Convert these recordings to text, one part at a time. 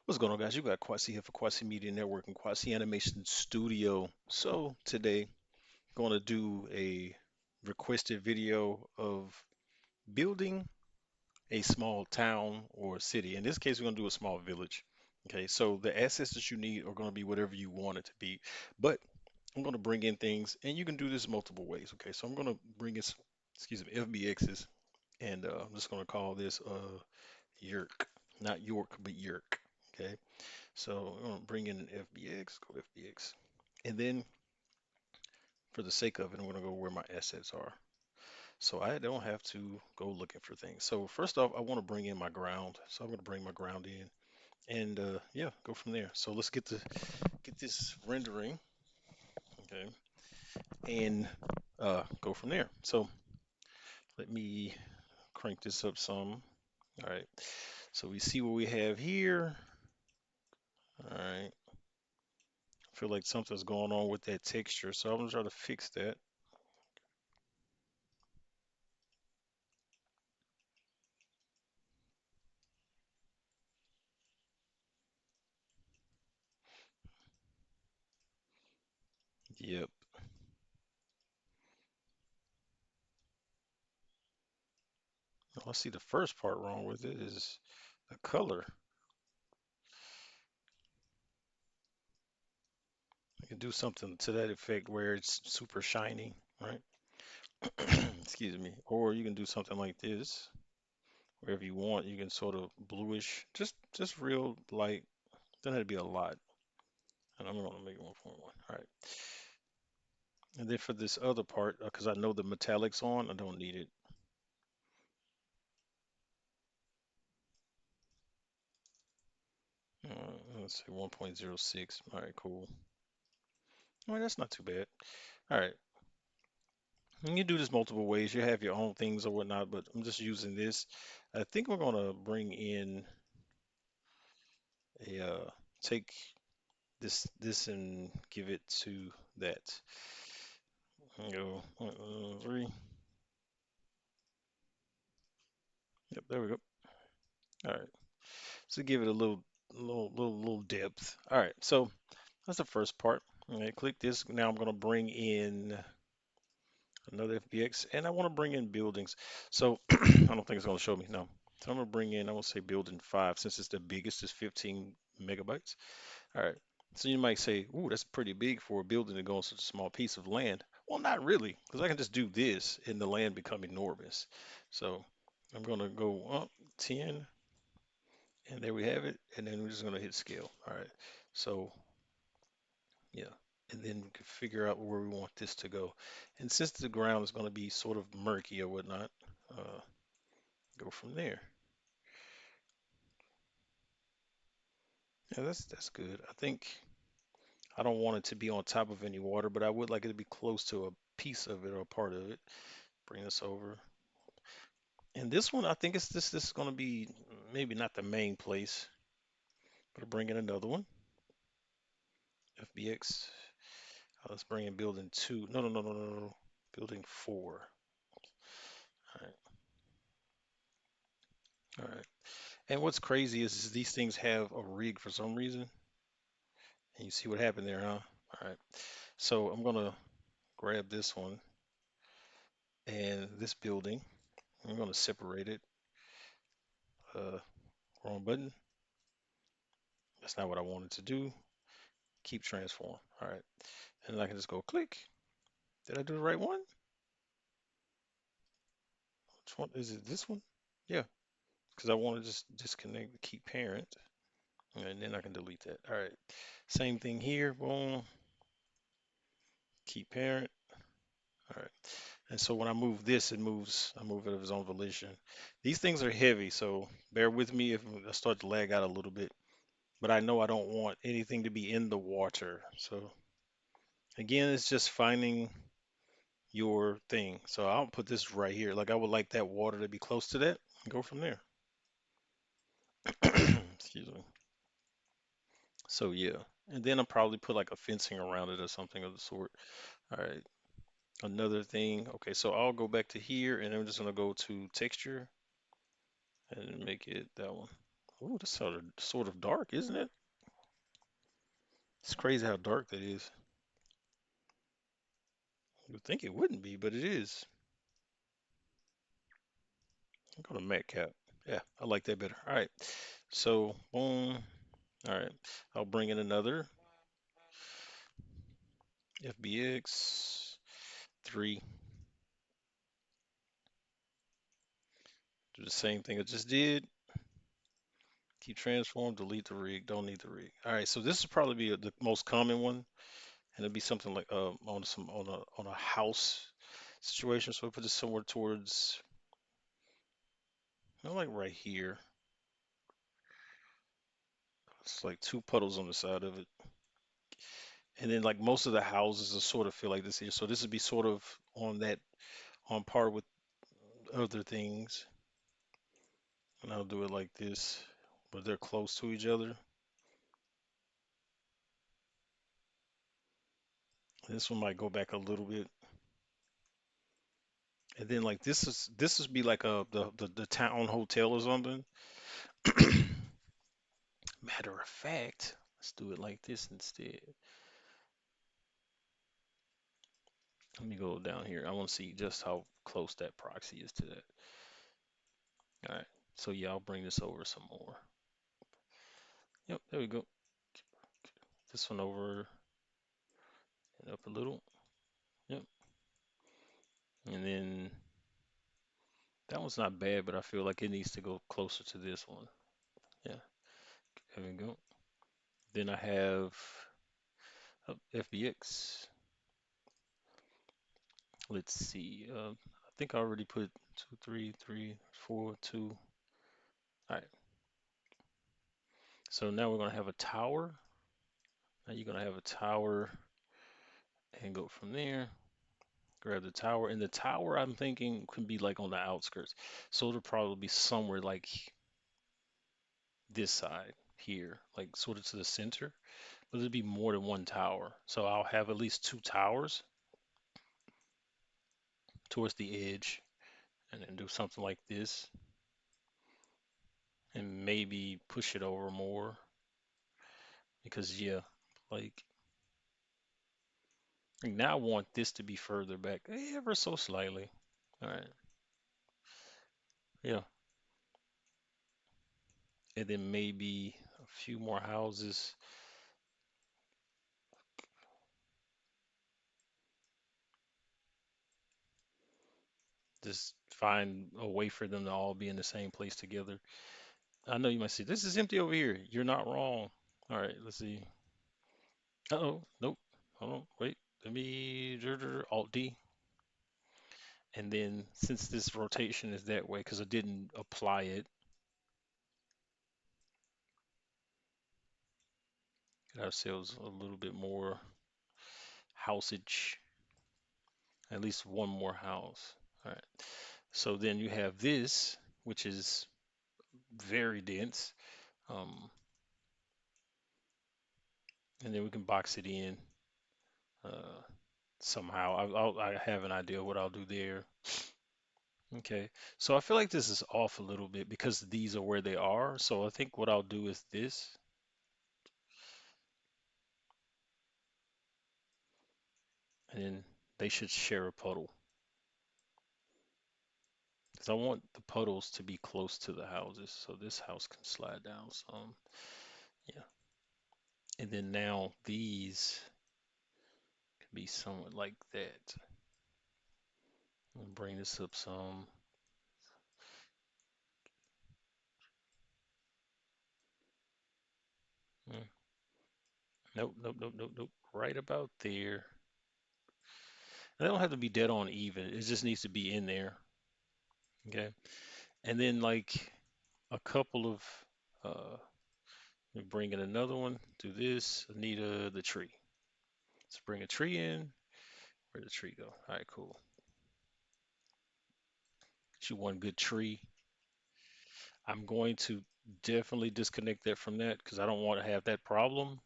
What's going on, guys? You got Quasi here for Quasi Media Network and Quasi Animation Studio. So today, going to do a requested video of building a small town or city. In this case, we're going to do a small village. Okay, so the assets that you need are going to be whatever you want it to be, but I'm going to bring in things, and you can do this multiple ways. Okay, so I'm going to bring in, excuse me, FBXs, and I'm just going to call this Yerk, not York, but Yerk. Okay. So I'm gonna bring in an FBX, go FBX. And then for the sake of it, I'm gonna go where my assets are. So I don't have to go looking for things. So first off, I want to bring in my ground. So I'm gonna bring my ground in and yeah, go from there. So let's get this rendering, okay, and go from there. So let me crank this up some. All right. So we see what we have here. All right. I feel like something's going on with that texture, so I'm gonna try to fix that. Yep. Well, I see the first part wrong with it is the color. You can do something to that effect where it's super shiny, right? Excuse me. Or you can do something like this, wherever you want. You can sort of bluish, just real light. Doesn't have to be a lot. And I'm gonna make it 1.1. All right. And then for this other part, because I know the metallic's on, I don't need it. Let's say 1.06. All right, cool. All right, that's not too bad. All right. You can do this multiple ways. You have your own things or whatnot, but I'm just using this. I think we're gonna bring in a take this and give it to that. Go 3. Yep, there we go. All right. So give it a little depth. All right. So that's the first part. All right, click this. Now I'm gonna bring in another FBX, and I want to bring in buildings. So I don't think it's gonna show me. No. So I'm gonna bring in. I will say building 5 since it's the biggest. It's 15 megabytes. All right. So you might say, "Ooh, that's pretty big for a building to go on such a small piece of land." Well, not really, because I can just do this and the land become enormous. So I'm gonna go up 10, and there we have it. And then we're just gonna hit scale. All right. So yeah, and then we can figure out where we want this to go. And since the ground is gonna be sort of murky or whatnot, uh, go from there. Yeah, that's good. I think I don't want it to be on top of any water, but I would like it to be close to a piece of it or a part of it. Bring this over. And this one, I think this is going to be maybe not the main place, but I'll bring in another one. FBX. Let's bring in building 2. No, no, no, no, no, no. Building 4. All right. All right. And what's crazy is these things have a rig for some reason. And you see what happened there, huh? All right. So I'm going to grab this one and this building. I'm going to separate it. Uh, Wrong button. That's not what I wanted to do. Keep transform. All right. And I can just go click. Did I do the right one? Which one is it? This one? Yeah, because I want to just disconnect the keep parent, and then I can delete that. All right. Same thing here. Boom. Keep parent. All right. And so when I move this, it moves. I move it of its own volition. These things are heavy, so bear with me if I start to lag out a little bit. But I know I don't want anything to be in the water. So again, it's just finding your thing. So I'll put this right here. Like I would like that water to be close to that and go from there. Excuse me. So yeah, and then I'll probably put like a fencing around it or something of the sort. All right, another thing. Okay, so I'll go back to here and I'm just gonna go to texture and make it that one. Oh, that's sort of dark, isn't it? It's crazy how dark that is. You would think it wouldn't be, but it is. I'm going to Metcalf. Yeah, I like that better. All right. So, boom. All right. I'll bring in another FBX 3. Do the same thing I just did. Keep transform, delete the rig, don't need the rig. All right, so this will probably be the most common one, and it'll be something like on a house situation. So we put this somewhere towards, like right here. It's like two puddles on the side of it, and then like most of the houses are sort of feel like this here. So this would be sort of on par with other things, and I'll do it like this, but they're close to each other. This one might go back a little bit. And then like this would be like the town hotel or something. Matter of fact, let's do it like this instead. Let me go down here. I want to see just how close that proxy is to that. All right. So yeah, I'll bring this over some more. Yep, there we go. This one over and up a little. Yep. And then that one's not bad, but I feel like it needs to go closer to this one. Yeah, there we go. Then I have FBX. Let's see. I think I already put 2, 3, 3, 4, 2. All right. So now we're gonna have a tower. Now you're gonna have a tower and go from there. Grab the tower, and the tower I'm thinking can be like on the outskirts. So it'll probably be somewhere like this side here, like sort of to the center. But it'll be more than one tower. So I'll have at least two towers towards the edge, and then do something like this, and maybe push it over more because yeah, like now I want this to be further back, ever so slightly. All right, yeah, and then maybe a few more houses. Just find a way for them to all be in the same place together. I know you might say, this is empty over here. You're not wrong. All right, let's see. Uh-oh, nope. Hold on, wait. Let me Alt D. And then since this rotation is that way, because I didn't apply it, get ourselves a little bit more houseage, at least one more house. All right. So then you have this, which is very dense. Um, and then we can box it in uh, somehow. I have an idea what I'll do there. Okay. So I feel like this is off a little bit because these are where they are. So I think what I'll do is this, and then they should share a puddle. Because I want the puddles to be close to the houses. So this house can slide down some. Yeah. And then now these can be somewhat like that. I'll bring this up some. Mm, Nope, nope, nope, nope, nope. Right about there. They don't have to be dead on even. It just needs to be in there. Okay. And then like a couple of we bring in another one. Do this. Anita the tree. Let's bring a tree in. Where'd the tree go? All right, cool. Get you one good tree. I'm going to definitely disconnect that from that because I don't want to have that problem.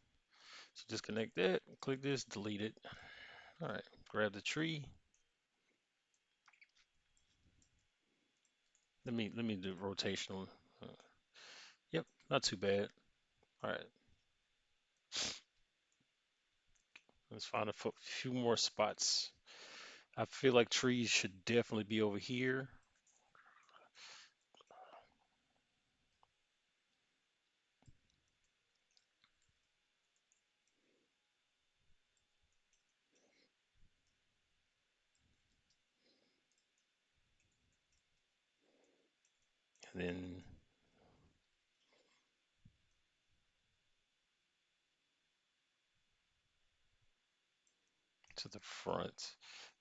So disconnect that. Click this. Delete it. All right. Grab the tree. Let me do rotational. Uh, yep. not too bad. All right, let's find a few more spots. I feel like trees should definitely be over here. And then to the front.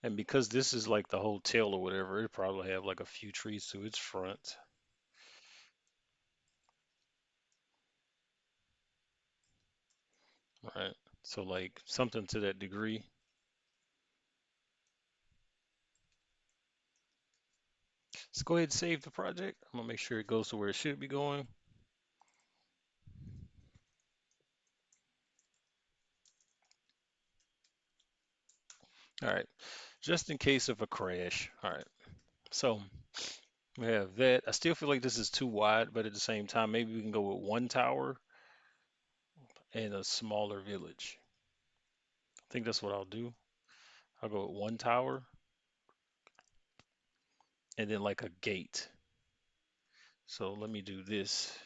And because this is like the hotel or whatever, it probably have like a few trees to its front. Right. So like something to that degree. Let's go ahead and save the project. I'm gonna make sure it goes to where it should be going. All right. Just in case of a crash. All right. So we have that. I still feel like this is too wide, but at the same time, maybe we can go with one tower and a smaller village. I think that's what I'll do. I'll go with one tower and then like a gate. So let me do this.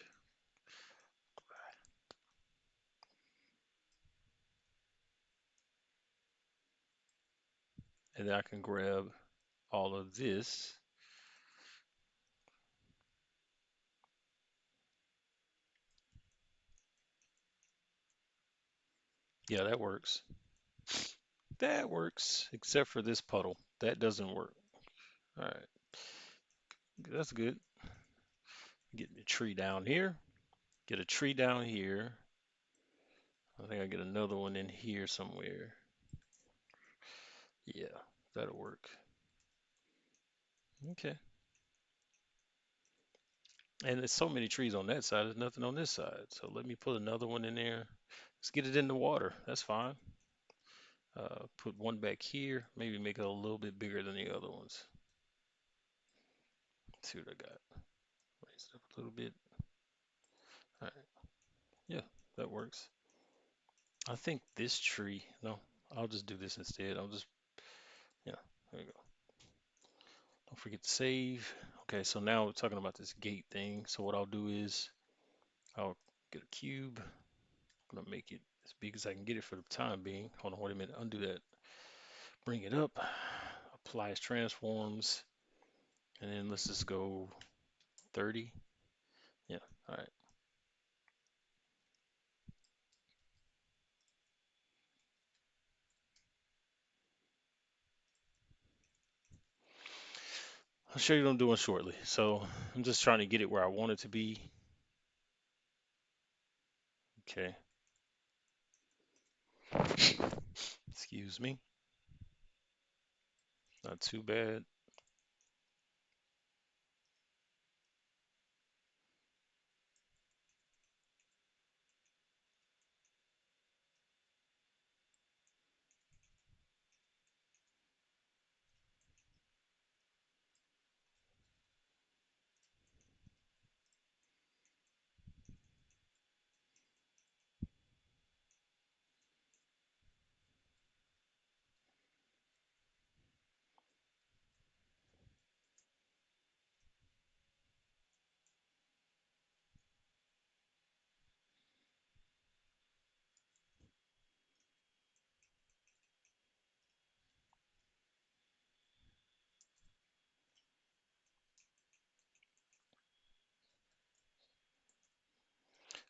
And then I can grab all of this. Yeah, that works. That works, except for this puddle. That doesn't work. All right, that's good. Get the tree down here. Get a tree down here. I think I get another one in here somewhere. Yeah, that'll work. Okay. And there's so many trees on that side. There's nothing on this side. So let me put another one in there. Let's get it in the water. That's fine. Put one back here. Maybe make it a little bit bigger than the other ones. Let's see what I got. Raise it up a little bit. All right. Yeah, that works. I think this tree, no, I'll just do this instead. Yeah, there we go. Don't forget to save. Okay, so now we're talking about this gate thing. So what I'll do is I'll get a cube. I'm gonna make it as big as I can get it for the time being. Hold on, wait a minute, undo that. Bring it up, apply transforms, and then let's just go 30. Yeah, all right. I'll show you what I'm doing shortly. So I'm just trying to get it where I want it to be. Okay, excuse me. Not too bad.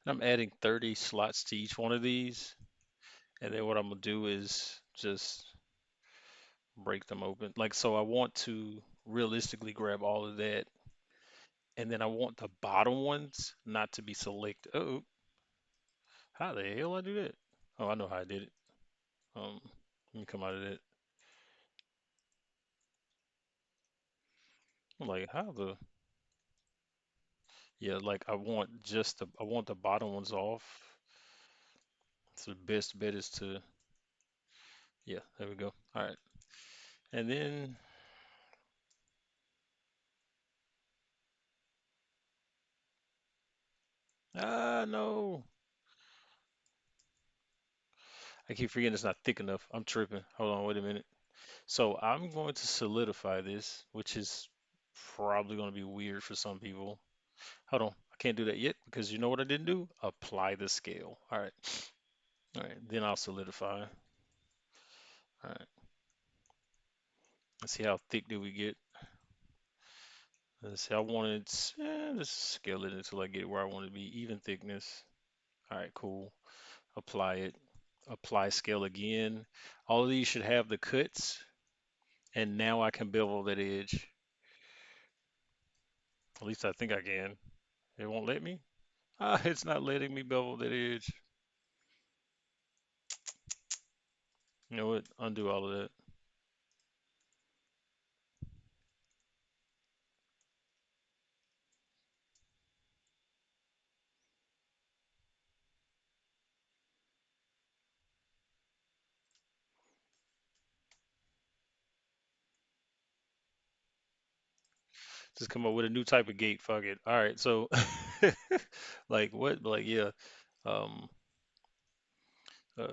I'm adding 30 slots to each one of these. And then what I'm gonna do is just break them open. Like, so I want to realistically grab all of that. And then I want the bottom ones not to be selected. Oh, how the hell I do that? Oh, I know how I did it. Let me come out of that. I'm like, how the, yeah, like I want the bottom ones off. So the best bet is to, yeah, there we go. All right. And then, Ah, no. I keep forgetting it's not thick enough. I'm tripping. Hold on, wait a minute. So I'm going to solidify this, which is probably going to be weird for some people. Hold on. I can't do that yet because you know what I didn't do? Apply the scale. All right. All right. Then I'll solidify. All right. Let's see how thick do we get. Let's see. I wanted, let's scale it until I get where I want it to be. Even thickness. All right, cool. Apply it. Apply scale again. All of these should have the cuts, and now I can bevel that edge. At least I think I can. It won't let me. Ah, it's not letting me bevel that edge. You know what? Undo all of that. Just come up with a new type of gate. Fuck it. All right. So, like what? Like yeah. Um.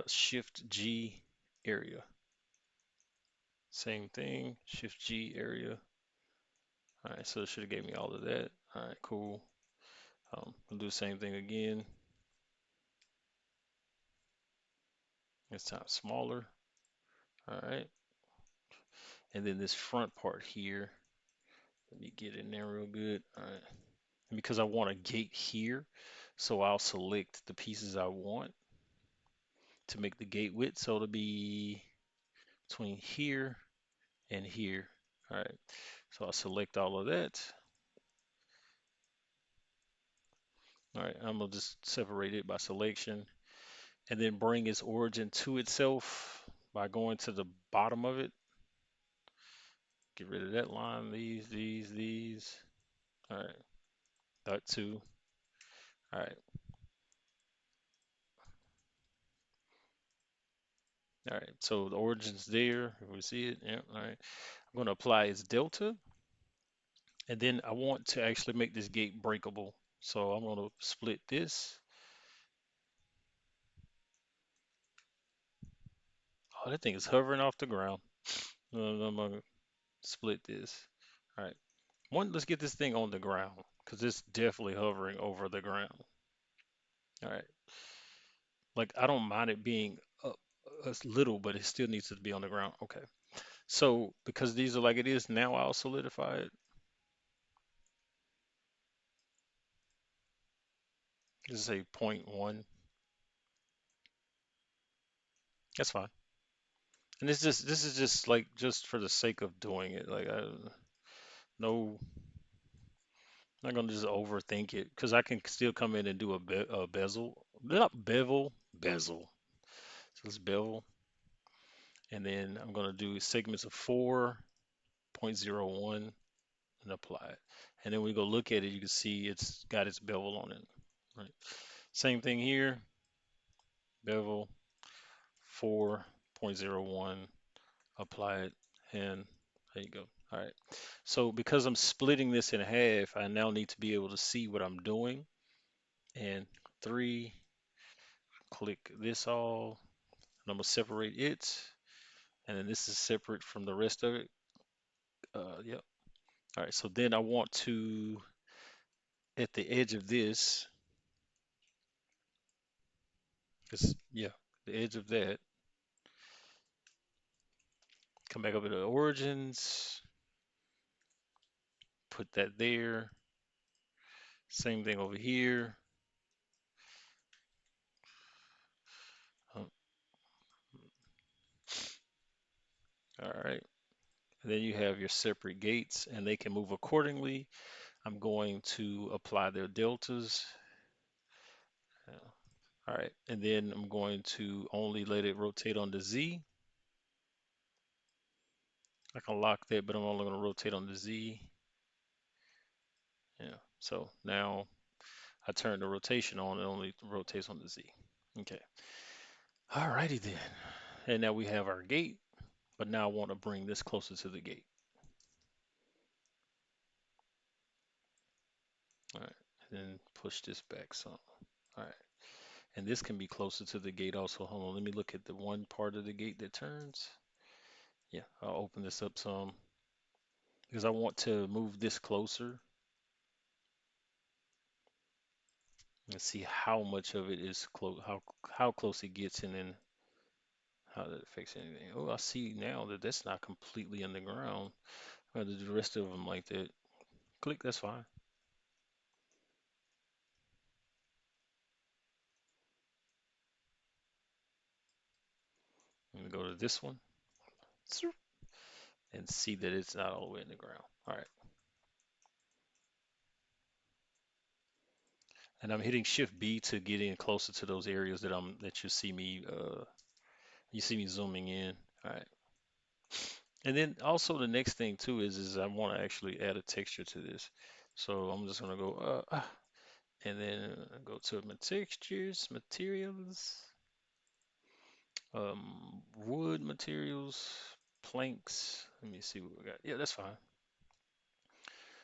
Shift G area. Same thing. Shift G area. All right. So it should have gave me all of that. All right. Cool. I'll do the same thing again. This time smaller. All right. And then this front part here. Let me get in there real good. All right. And because I want a gate here, so I'll select the pieces I want to make the gate width. So it'll be between here and here. All right. So I'll select all of that. All right. I'm gonna just separate it by selection and then bring its origin to itself by going to the bottom of it. Get rid of that line. These. All right. That two. All right. All right. So the origin's there. We see it. Yeah. All right. I'm going to apply its delta. And then I want to actually make this gate breakable. So I'm going to split this. Oh, that thing is hovering off the ground. I'm going to split this. All right. Let's get this thing on the ground because it's definitely hovering over the ground. All right. Like I don't mind it being up a little, but it still needs to be on the ground. Okay. So because these are like it is now, I'll solidify it. Just say point 0.1. That's fine. And this is just like just for the sake of doing it. Like I no, I'm not gonna just overthink it because I can still come in and do a bezel, not bezel. So let's bevel, and then I'm gonna do segments of 4.01 and apply it. And then when we go look at it, you can see it's got its bevel on it. Right. Same thing here, bevel 4.01, apply it, and there you go. All right. So because I'm splitting this in half, I now need to be able to see what I'm doing. And three, click this all, and I'm gonna separate it. And then this is separate from the rest of it. Yep. All right. So then I want to, at the edge of this, yeah, the edge of that, come back over to origins, put that there. Same thing over here. Um, All right. And then you have your separate gates and they can move accordingly. I'm going to apply their deltas. Yeah. All right. And then I'm going to only let it rotate on the Z. I can lock that, but I'm only going to rotate on the Z. Yeah. So now I turn the rotation on, it only rotates on the Z. Okay. All righty then. And now we have our gate, but now I want to bring this closer to the gate. All right. And then push this back some. All right. And this can be closer to the gate also. Hold on, let me look at the one part of the gate that turns. Yeah, I'll open this up some because I want to move this closer and see how much of it is close, how close it gets, and then how that affects anything. Oh, I see now that that's not completely underground. I have to do the rest of them like that. Click, that's fine. Let me go to this one and see that it's not all the way in the ground. All right. And I'm hitting Shift B to get in closer to those areas that you see me zooming in. All right. And then also the next thing too is I want to actually add a texture to this. So I'm just gonna go and then go to my textures, materials, wood materials, planks. Let me see what we got. Yeah, that's fine.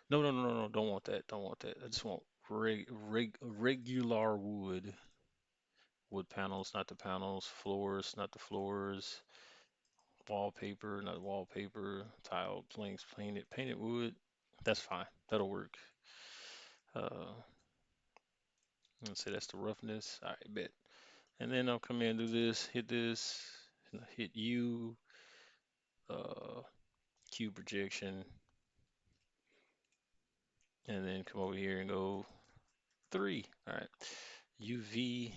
No, no, no, no, no. Don't want that. Don't want that. I just want regular wood panels, not the panels, floors, not the floors, wallpaper, not wallpaper, tile planks, painted wood. That's fine. That'll work. Uh, let's say that's the roughness. All right, bet. And then I'll come in and do this, hit U, uh, cube projection, and then come over here and go 3. All right, UV.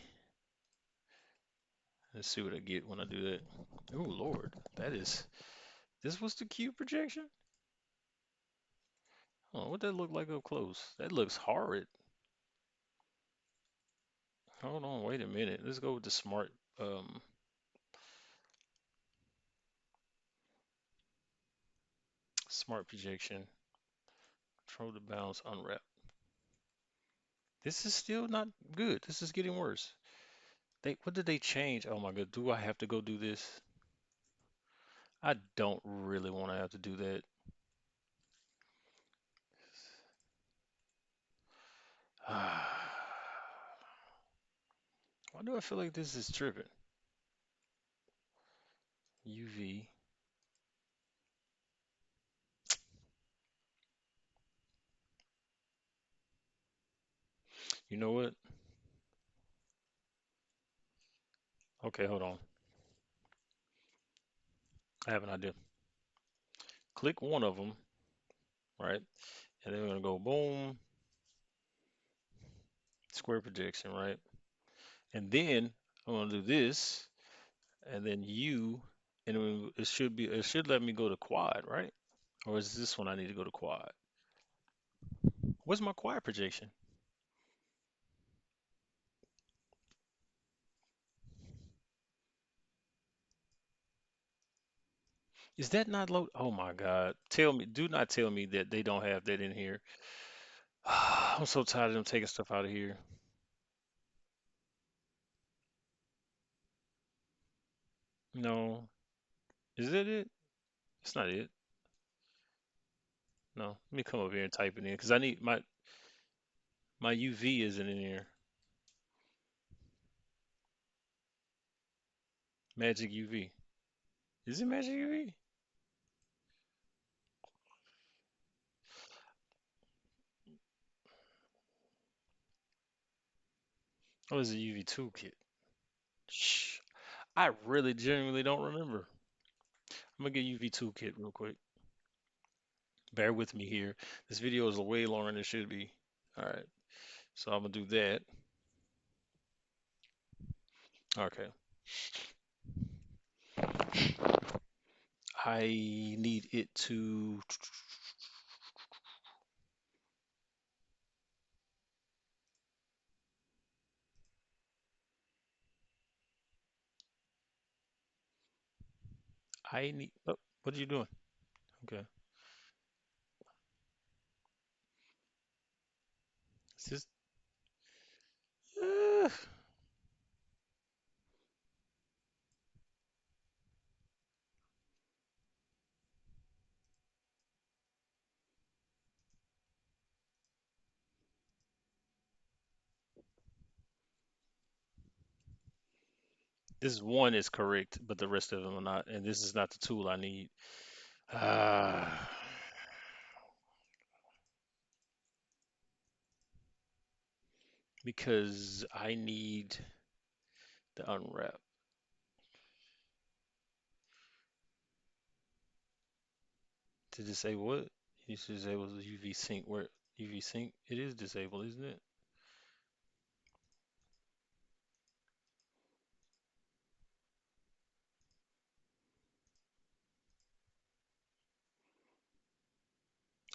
Let's see what I get when I do that. Oh Lord, this was the cube projection? Oh, what that look like up close? That looks horrid. Hold on, wait a minute. Let's go with the um smart projection. Control the bounds, unwrap. This is still not good. This is getting worse. What did they change? Oh my God, do I have to go do this? I don't really want to have to do that. Why do I feel like this is tripping? UV. You know what? Okay, hold on. I have an idea. Click one of them, right? And then we're gonna go boom, square projection, right? And then I'm gonna do this, and then U, and it should let me go to quad, right? Or is this one I need to go to quad? What's my quad projection? Is that not low? Oh my God. Do not tell me that they don't have that in here. I'm so tired of them taking stuff out of here. No. Is that it? It's not it. No. Let me come over here and type it in because I need my UV isn't in here. Magic UV. Is it Magic UV? Or is it UV toolkit? Shh. I really genuinely don't remember. I'm gonna get UV toolkit real quick. Bear with me here. This video is way longer than it should be. All right. So I'm gonna do that. Okay. I need it to. I need. Oh, what are you doing? Okay. Is this? Uh, This one is correct, but the rest of them are not, and this is not the tool I need. Ah, because I need the unwrap to disable what? You should disable the UV sync. Where UV sync? It is disabled, isn't it?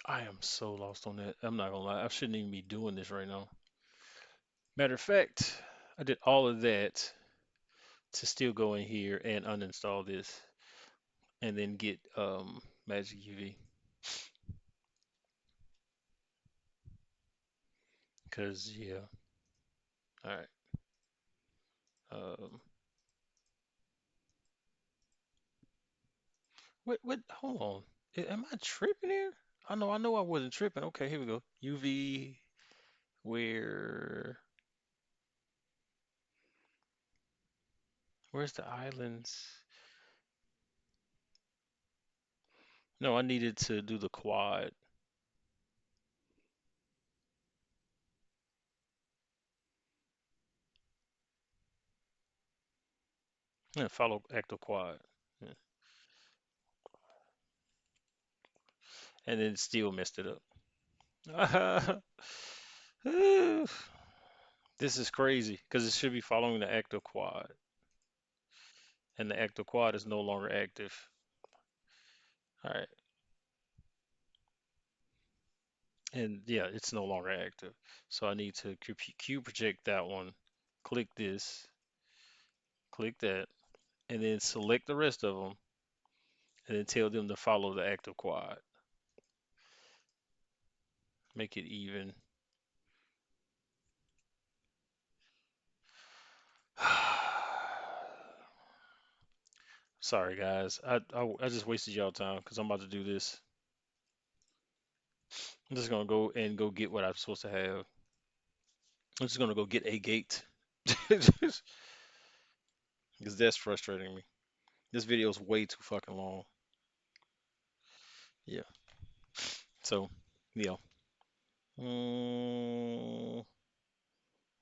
I am so lost on that. I'm not gonna lie. I shouldn't even be doing this right now. Matter of fact, I did all of that to still go in here and uninstall this and then get Magic UV. Cause yeah. All right. Um, what? Hold on. Am I tripping here? I know I wasn't tripping. Okay, here we go. UV. Where? Where's the islands? No, I needed to do the quad. Yeah, follow active quad. Yeah. And then still messed it up. This is crazy because it should be following the active quad, and the active quad is no longer active. All right, and yeah, it's no longer active. So I need to Q project that one, click this, click that, and then select the rest of them, and then tell them to follow the active quad. Make it even. Sorry guys, I just wasted y'all time because I'm about to do this. I'm just gonna go and go get what I'm supposed to have. I'm just gonna go get a gate because that's frustrating me. This video is way too fucking long. Yeah. So, yeah. Mm,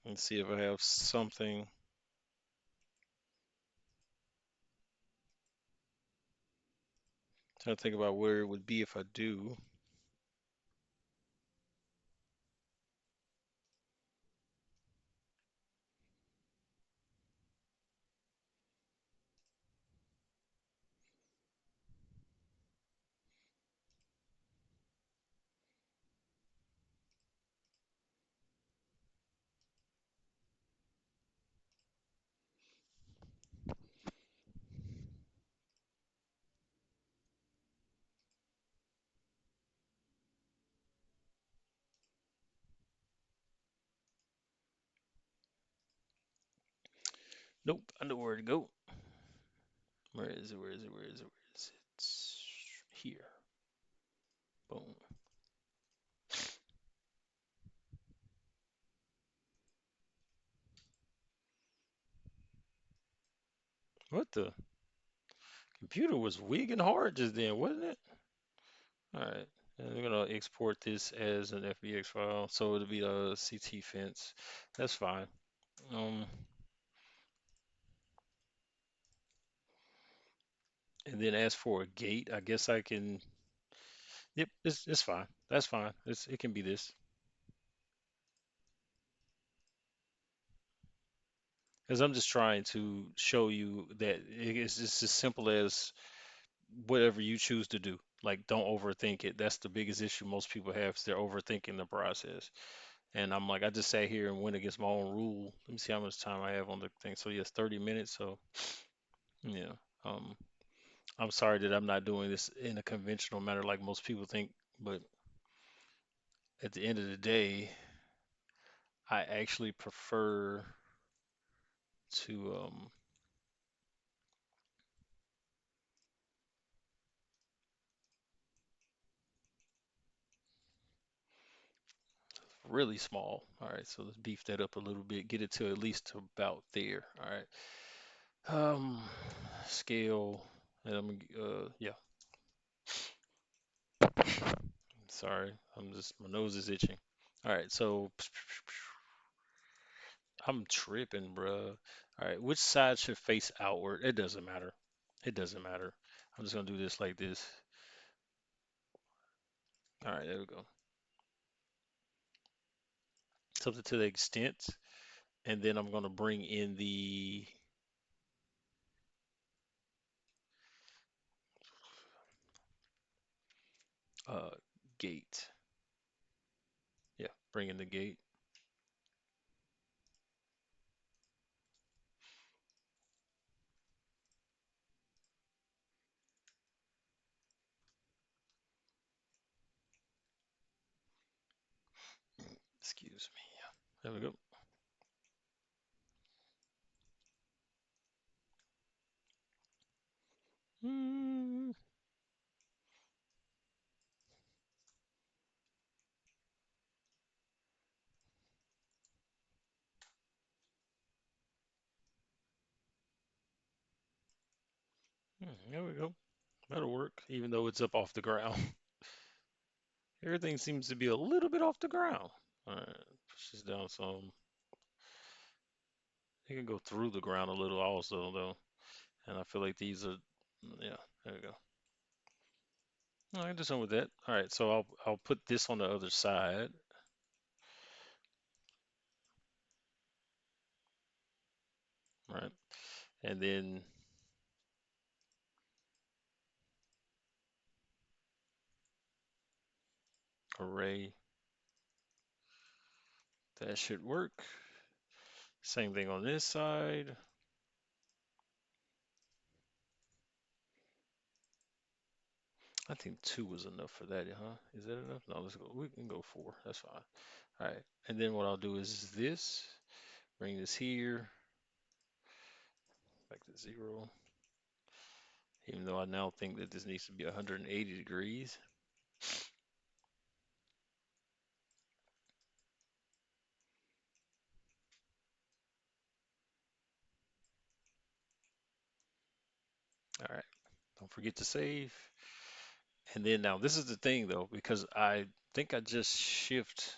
let's see if I have something. Trying to think about where it would be if I do. Nope, I know where to go. Where is it? Where is it? Where is it? Where is it? Here. Boom. What the? Computer was wigging hard just then, wasn't it? All right. And we're gonna export this as an FBX file, so it'll be a CT fence. That's fine. Um, and then as for a gate, I guess I can. Yep, it's fine. That's fine. It can be this. Because I'm just trying to show you that it's just as simple as whatever you choose to do. Like, don't overthink it. That's the biggest issue most people have is they're overthinking the process. And I'm like, I just sat here and went against my own rule. Let me see how much time I have on the thing. So yes, 30 minutes. So yeah, um, I'm sorry that I'm not doing this in a conventional manner like most people think. But at the end of the day, I actually prefer to really small. All right, so let's beef that up a little bit, get it to at least to about there. All right. Um, scale, and yeah, sorry, my nose is itching. All right, so I'm tripping, bruh. All right, which side should face outward? It doesn't matter. It doesn't matter. I'm just gonna do this like this. All right, there we go. Something to the extent, and then I'm gonna bring in the uh gate. Yeah, bring in the gate. Excuse me. There we go. Mm, there we go. That'll work, even though it's up off the ground. Everything seems to be a little bit off the ground. All right, push this down some. It can go through the ground a little also, though. And I feel like these are, yeah, there we go. All right, do something with that. All right, so I'll put this on the other side, right? And then array, that should work. Same thing on this side. I think two was enough for that, huh? Is that enough? No, let's go. We can go four. That's fine. All right, and then what I'll do is this. Bring this here back to 0. Even though I now think that this needs to be 180 degrees. All right, don't forget to save. And then now this is the thing though, because I think I just shift.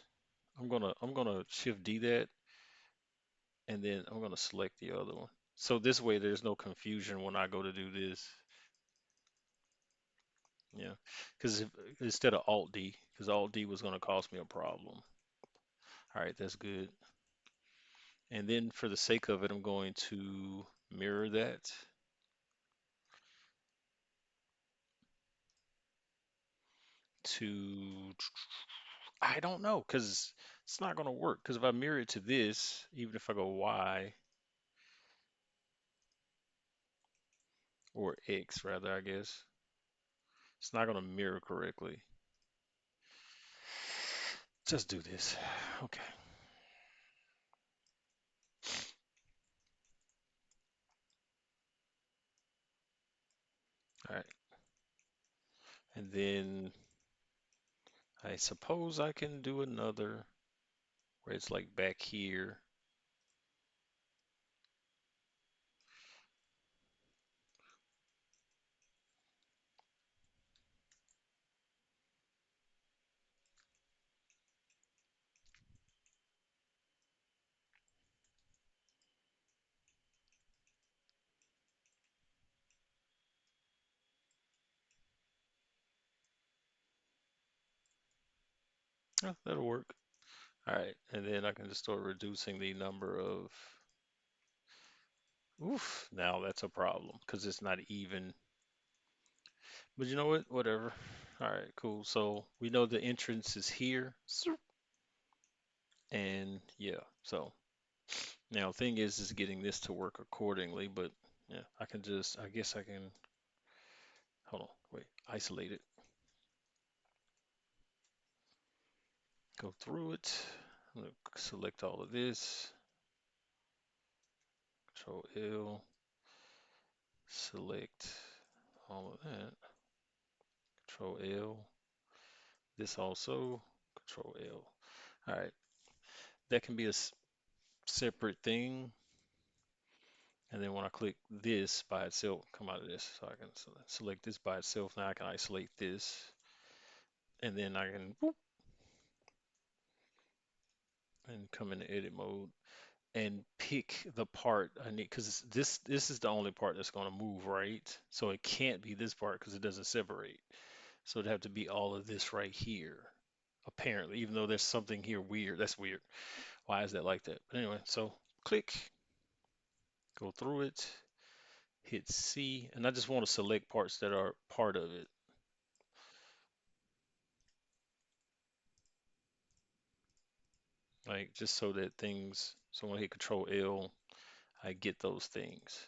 I'm gonna shift D that, and then I'm gonna select the other one. So this way there's no confusion when I go to do this. Yeah, because instead of Alt D, because Alt D was gonna cause me a problem. All right, that's good. And then for the sake of it, I'm going to mirror that to, I don't know, because it's not going to work. Because if I mirror it to this, even if I go Y or X rather, I guess, it's not going to mirror correctly. Just do this. Okay. All right. And then I suppose I can do another where it's like back here. Oh, that'll work. All right. And then I can just start reducing the number of, oof, now that's a problem because it's not even. But you know what? Whatever. All right, cool. So we know the entrance is here. And yeah, so now thing is getting this to work accordingly, but yeah, I guess I can, hold on, wait, isolate it, go through it. I'm gonna select all of this, Control L, select all of that, Control L, this also, Control L. All right, that can be a separate thing. And then when I click this by itself, come out of this, so I can select this by itself. Now I can isolate this, and then I can whoop, and come into edit mode and pick the part I need, because this is the only part that's going to move, right? So it can't be this part because it doesn't separate. So it'd have to be all of this right here, apparently, even though there's something here weird. That's weird. Why is that like that? But anyway, so click, go through it, hit C, and I just want to select parts that are part of it, like just so that things, so when I hit Control L, I get those things.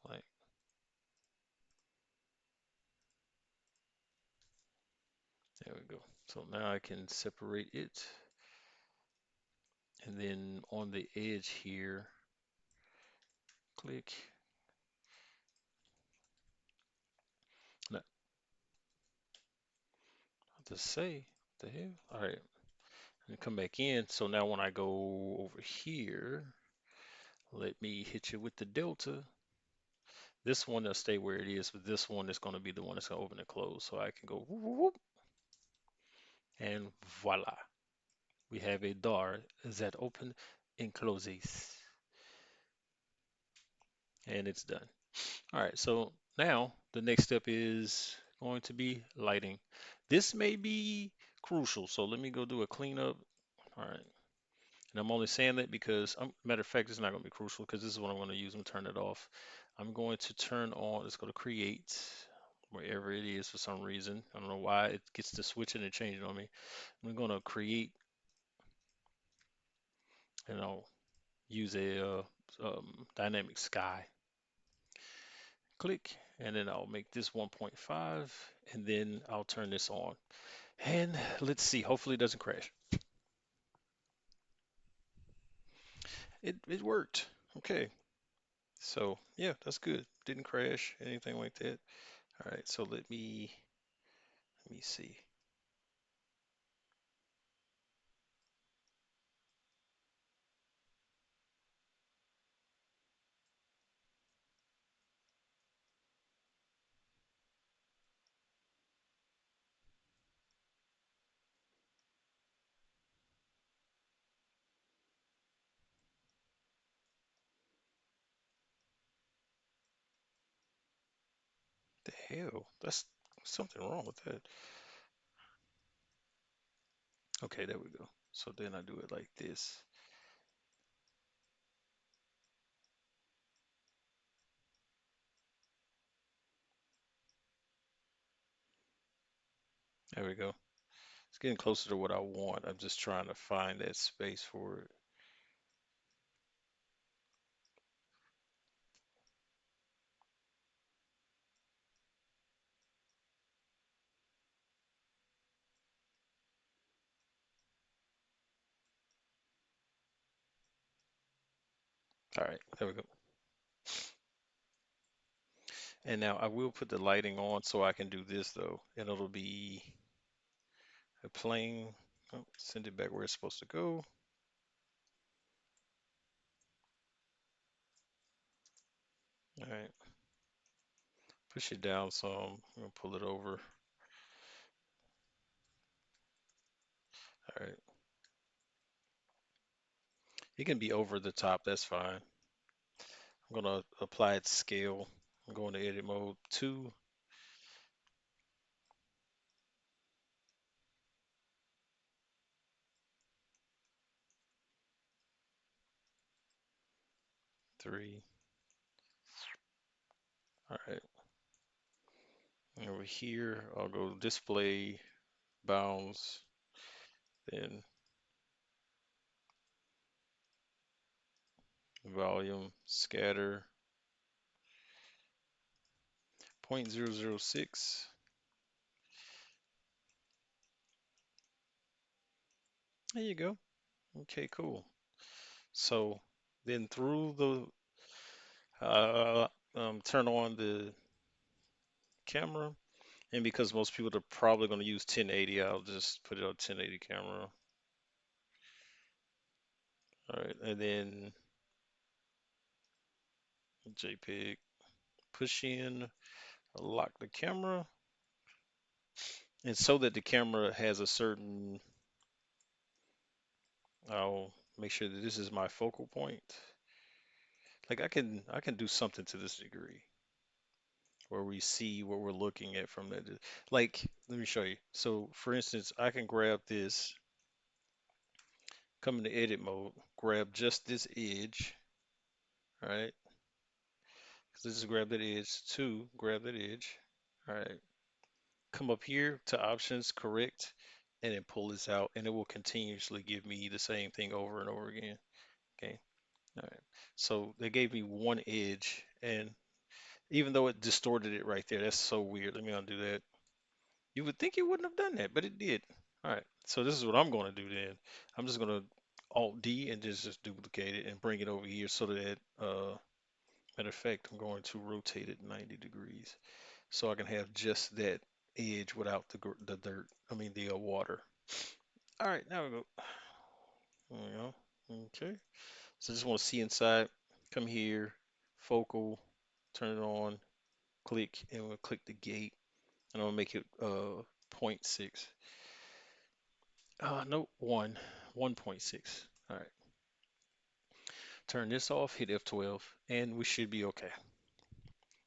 Like, there we go. So now I can separate it. And then on the edge here, click. Not to say, what the hell? All right, and come back in. So now when I go over here, let me hit you with the delta. This one will stay where it is, but this one is going to be the one that's going to open and close. So I can go whoop, whoop, whoop, and voila. We have a door that open and closes, and it's done. All right, so now the next step is going to be lighting. This may be crucial, so let me go do a cleanup. All right, and I'm only saying that because, matter of fact, it's not going to be crucial because this is what I'm going to use. I'm turn it off. I'm going to turn on, let's go to create, wherever it is for some reason. I don't know why it gets to switching and changing on me. I'm going to create, and I'll use a dynamic sky. Click, and then I'll make this 1.5, and then I'll turn this on. And let's see, hopefully it doesn't crash. It worked. Okay, so yeah, that's good. Didn't crash, anything like that. All right, so let me see. The hell? That's something wrong with that. Okay, there we go. So then I do it like this. There we go. It's getting closer to what I want. I'm just trying to find that space for it. All right, there we go. And now I will put the lighting on so I can do this though, and it'll be a plane. Oh, send it back where it's supposed to go. All right, push it down some. I'm gonna pull it over. All right, it can be over the top. That's fine. I'm gonna apply its scale. I'm going to edit mode 2, 3. All right, and over here I'll go display bounds, then volume scatter 0.006. There you go. Okay, cool. So then through the turn on the camera, and because most people are probably going to use 1080, I'll just put it on 1080 camera. All right, and then JPEG. Push in, lock the camera, and so that the camera has a certain, I'll make sure that this is my focal point. Like I can do something to this degree where we see what we're looking at from that. Like, let me show you. So for instance, I can grab this, come into edit mode, grab just this edge, all right? So just grab that edge, two, grab that edge, all right? Come up here to options, correct, and then pull this out, and it will continuously give me the same thing over and over again. Okay, all right. So they gave me one edge, and even though it distorted it right there, that's so weird. Let me undo that. You would think it wouldn't have done that, but it did. All right, so this is what I'm going to do then. I'm just going to Alt D and just duplicate it and bring it over here so that, matter of fact, I'm going to rotate it 90 degrees so I can have just that edge without the dirt. I mean the water. All right, now we go. There we go. Okay. So I just want to see inside. Come here, focal, turn it on, click, and we'll click the gate. And I'm gonna make it zero point 0.6. No, 1.6. All right. Turn this off, hit F12, and we should be okay.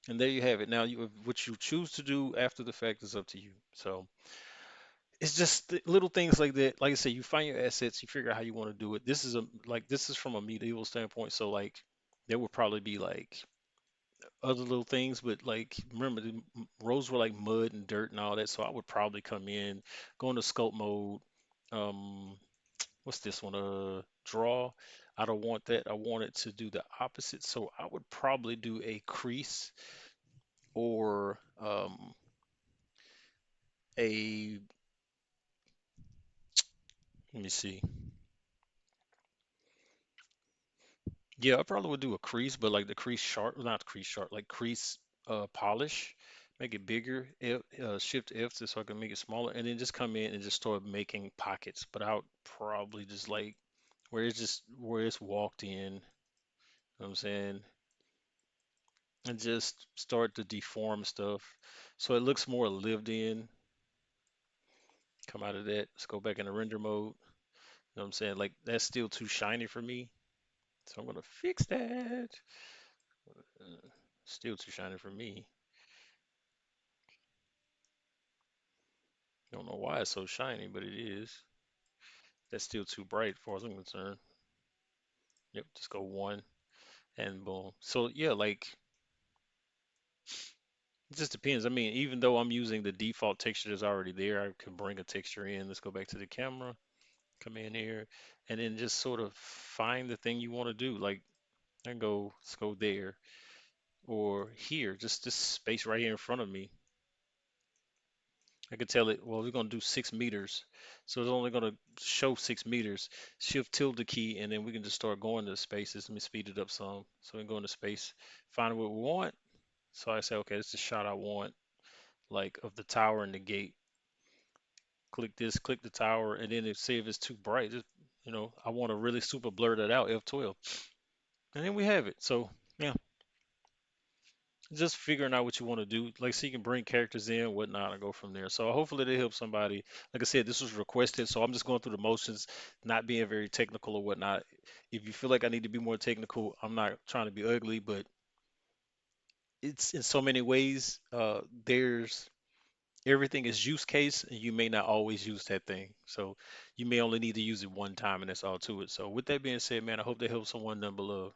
And there you have it. Now, what you choose to do after the fact is up to you. So it's just little things like that. Like I said, you find your assets, you figure out how you want to do it. This is from a medieval standpoint. So like there would probably be like other little things, but like remember the roads were like mud and dirt and all that. So I would probably come in, go into sculpt mode. Um, what's this one? Draw. I don't want that. I want it to do the opposite. So I would probably do a crease or a, let me see. Yeah, I probably would do a crease, but like the crease sharp, not crease sharp, like crease polish, make it bigger, shift F so I can make it smaller, and then just come in and just start making pockets. But I would probably just like where it's walked in, you know what I'm saying, and just start to deform stuff so it looks more lived in. Come out of that, let's go back into render mode. You know what I'm saying? Like that's still too shiny for me, so I'm gonna fix that. Uh, Still too shiny for me. Don't know why it's so shiny, but it is. That's still too bright, as far as I'm concerned. Yep, just go one and boom. So yeah, like it just depends. I mean, even though I'm using the default texture that's already there, I can bring a texture in. Let's go back to the camera, come in here, and then just sort of find the thing you want to do. Like I go, let's go there or here, just this space right here in front of me. I could tell it, well, we're going to do 6 meters. So it's only going to show 6 meters. Shift tilde key, and then we can just start going to spaces. Let me speed it up some. So we can go into space, find what we want. So I say, okay, this is the shot I want, like of the tower and the gate. Click this, click the tower, and then see if it's too bright. Just, I want to really super blur that out, F12. And then we have it. So, yeah, just figuring out what you want to do. Like, so you can bring characters in, whatnot, and go from there. So hopefully they help somebody. Like I said, this was requested, so I'm just going through the motions, not being very technical or whatnot. If you feel like I need to be more technical, I'm not trying to be ugly, but it's in so many ways. There's everything is use case, and you may not always use that thing. So you may only need to use it one time, and that's all to it. So with that being said, man, I hope they help someone down below.